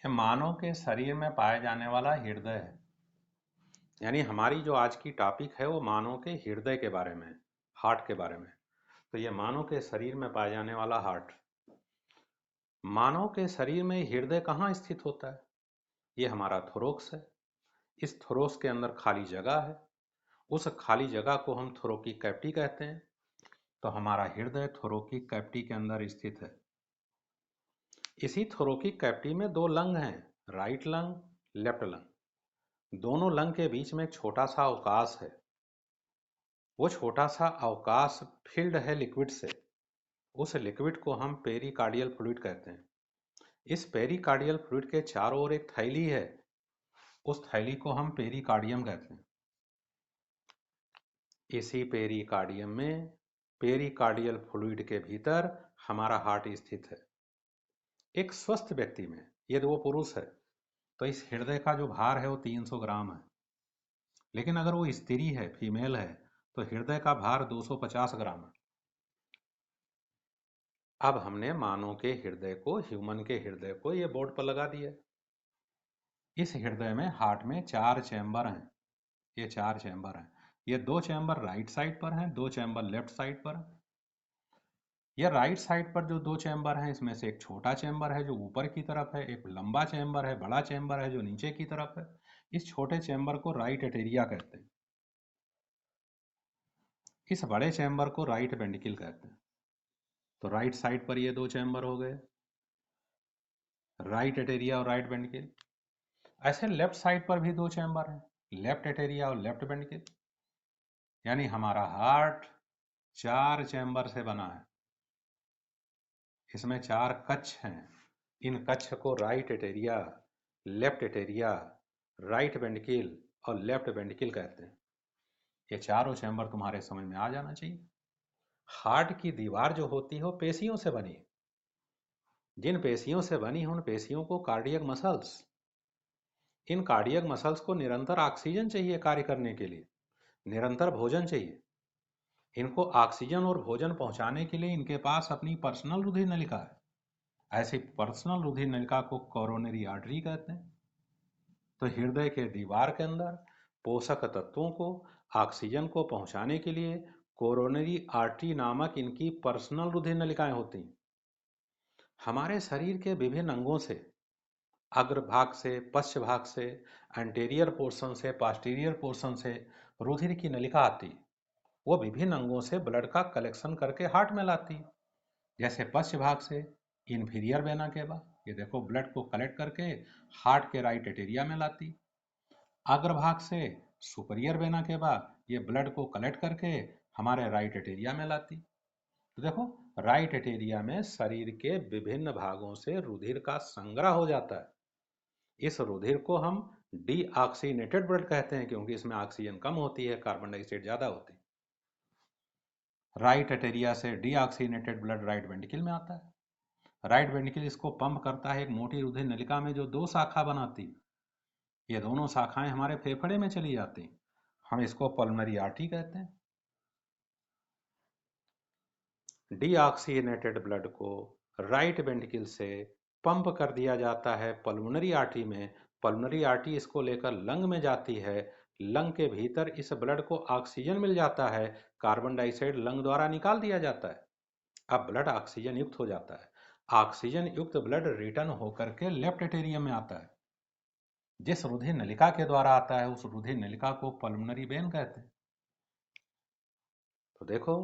ये मानव के शरीर में पाए जाने वाला हृदय है। यानी हमारी जो आज की टॉपिक है वो मानव के हृदय के बारे में, हार्ट के बारे में। तो ये मानव के शरीर में पाए जाने वाला हार्ट। मानव के शरीर में हृदय कहाँ स्थित होता है? ये हमारा थोरोक्स है। इस थोरोक्स के अंदर खाली जगह है। उस खाली जगह को हम थोरोकिक कैविटी कहते हैं। तो हमारा हृदय थोरोकिक कैविटी के अंदर स्थित है। इसी थोरोकिक कैविटी में दो लंग हैं, राइट लंग, लेफ्ट लंग। दोनों लंग के बीच में एक छोटा सा अवकाश है। वो छोटा सा अवकाश फिल्ड है लिक्विड से। उस लिक्विड को हम पेरिकार्डियल फ्लूइड कहते हैं। इस पेरिकार्डियल फ्लूइड के चारों ओर एक थैली है। उस थैली को हम पेरिकार्डियम कहते हैं। इसी पेरिकार्डियम में, पेरिकार्डियल फ्लूइड के भीतर हमारा हार्ट स्थित है। एक स्वस्थ व्यक्ति में, यदि वो पुरुष है, तो इस हृदय का जो भार है वो 300 ग्राम है। लेकिन अगर वो स्त्री है, फीमेल है, तो हृदय का भार 250 ग्राम है। अब हमने मानव के हृदय को, ह्यूमन के हृदय को ये बोर्ड पर लगा दिया। इस हृदय में, हार्ट में 4 चैम्बर हैं। ये 4 चैम्बर हैं। ये 2 चैम्बर राइट साइड पर हैं, 2 चैम्बर लेफ्ट साइड पर हैं। ये राइट साइड पर जो 2 चैम्बर हैं, इसमें से एक छोटा चैम्बर है जो ऊपर की तरफ है, एक लंबा चैम्बर है, बड़ा चैम्बर है जो नीचे की तरफ है। इस छोटे चैम्बर को राइट एटेरिया कहते हैं। इस बड़े चैम्बर को राइट वेंट्रिकल कहते हैं। तो राइट साइड पर ये 2 चैम्बर हो गए, राइट एटेरिया और राइट वेंट्रिकल। ऐसे लेफ्ट साइड पर भी 2 चैम्बर हैं, लेफ्ट एटेरिया और लेफ्ट वेंट्रिकल। यानी हमारा हार्ट 4 चैम्बर से बना है। इसमें 4 कक्ष हैं। इन कक्ष को राइट एटेरिया, लेफ्ट एटेरिया, राइट वेंट्रिकल और लेफ्ट वेंट्रिकल कहते हैं। ये चारों चैम्बर तुम्हारे समझ में आ जाना चाहिए। हार्ट की दीवार जो होती है वो पेशियों से बनी है। जिन पेशियों से बनी है उन पेशियों को कार्डियक मसल्स। इन कार्डियक मसल्स को निरंतर ऑक्सीजन चाहिए कार्य करने के लिए, निरंतर भोजन चाहिए। इनको ऑक्सीजन और भोजन पहुंचाने के लिए इनके पास अपनी पर्सनल रुधिर नलिका है। ऐसी पर्सनल रुधिर नलिका को कोरोनरी आर्टरी कहते हैं। तो हृदय के दीवार के अंदर पोषक तत्वों को, ऑक्सीजन को पहुंचाने के लिए कोरोनरी आर्टरी नामक इनकी पर्सनल रुधिर नलिकाएं होती हैं। हमारे शरीर के विभिन्न अंगों से, अग्रभाग से, पश्च भाग से, एंटीरियर पोर्शन से, पास्टीरियर पोर्शन से रुधिर की नलिका आती है। वो विभिन्न अंगों से ब्लड का कलेक्शन करके हार्ट में लाती है। जैसे पश्च भाग से इन्फीरियर वेना केवा, ये देखो ब्लड को कलेक्ट करके हार्ट के राइट एटेरिया में लाती। अग्रभाग से सुपरियर वेना केवा, ये ब्लड को कलेक्ट करके हमारे राइट एटेरिया में लाती। तो देखो, राइट एटेरिया में शरीर के विभिन्न भागों से रुधिर का संग्रह हो जाता है। इस रुधिर को हम डीऑक्सीनेटेड ब्लड कहते हैं, क्योंकि इसमें ऑक्सीजन कम होती है, कार्बन डाइऑक्साइड ज्यादा होती है। राइट एटेरिया से डीऑक्सीनेटेड ब्लड राइट वेंट्रिकल में आता है। राइट वेंट्रिकल इसको पंप करता है एक मोटी रुधिर नलिका में जो 2 शाखा बनाती है। ये दोनों शाखाएं हमारे फेफड़े में चली जाती। हम इसको पल्मोनरी आर्टरी कहते हैं। डीऑक्सीनेटेड ब्लड को राइट वेंट्रिकल से पंप कर दिया जाता है पल्मोनरी आर्टरी में। पल्मोनरी आर्टरी इसको लेकर लंग में जाती है। लंग के भीतर इस ब्लड को ऑक्सीजन मिल जाता है, कार्बन डाइऑक्साइड लंग द्वारा निकाल दिया जाता है। अब ब्लड ऑक्सीजन युक्त हो जाता है। ऑक्सीजन युक्त ब्लड रिटर्न होकर के लेफ्ट एटेरियम में आता है। जिस रुधिर नलिका के द्वारा आता है उस रुधिर नलिका को पल्मोनरी वेन कहते हैं। तो देखो,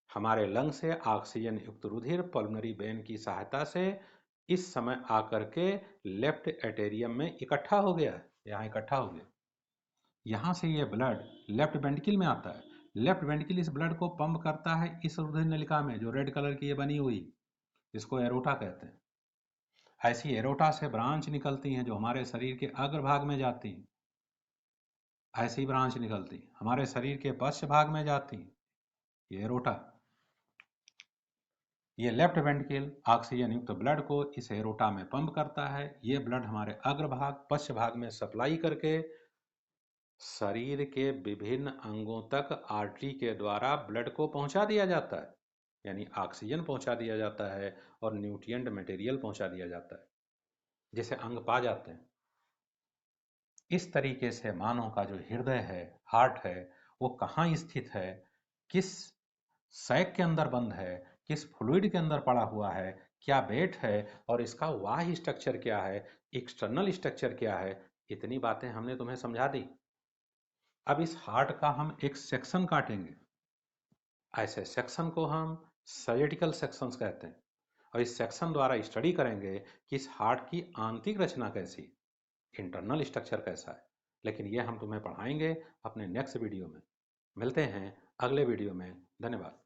हमारे लंग से ऑक्सीजन युक्त रुधिर पल्मोनरी वेन की सहायता से इस समय आकर के लेफ्ट एटेरियम में इकट्ठा हो गया है। यहाँ इकट्ठा हो गया। यहाँ से ये ब्लड लेफ्ट वेंट्रिकल में आता है। लेफ्ट वेंट्रिकल इस ब्लड को पंप करता है इस रुधिर नलिका में जो रेड कलर की ये बनी हुई, इसको एरोटा कहते हैं। ऐसी एरोटा से ब्रांच निकलती हैं जो हमारे शरीर के अग्रभाग में जाती हैं। ऐसी ब्रांच निकलती हमारे शरीर के पश्च भाग में जाती, ये एरोटा। ये लेफ्ट वेंट्रिकल ऑक्सीजन युक्त ब्लड को इस एरोटा में पंप करता है। ये ब्लड हमारे अग्रभाग, पश्च भाग में सप्लाई करके शरीर के विभिन्न अंगों तक आर्टरी के द्वारा ब्लड को पहुंचा दिया जाता है। यानी ऑक्सीजन पहुंचा दिया जाता है और न्यूट्रिएंट मटेरियल पहुंचा दिया जाता है। जिसे अंग पा जाते हैं। इस तरीके से मानव का जो हृदय है, हार्ट है, वो कहाँ स्थित है, किस सैक के अंदर बंद है, किस फ्लूइड के अंदर पड़ा हुआ है, क्या वेट है, और इसका बाह्य स्ट्रक्चर क्या है, एक्सटर्नल स्ट्रक्चर क्या है, इतनी बातें हमने तुम्हें समझा दी। अब इस हार्ट का हम एक सेक्शन काटेंगे। ऐसे सेक्शन को हम सर्जिकल सेक्शंस कहते हैं, और इस सेक्शन द्वारा स्टडी करेंगे कि इस हार्ट की आंतरिक रचना कैसी, इंटरनल स्ट्रक्चर कैसा है। लेकिन ये हम तुम्हें पढ़ाएंगे अपने नेक्स्ट वीडियो में। मिलते हैं अगले वीडियो में। धन्यवाद।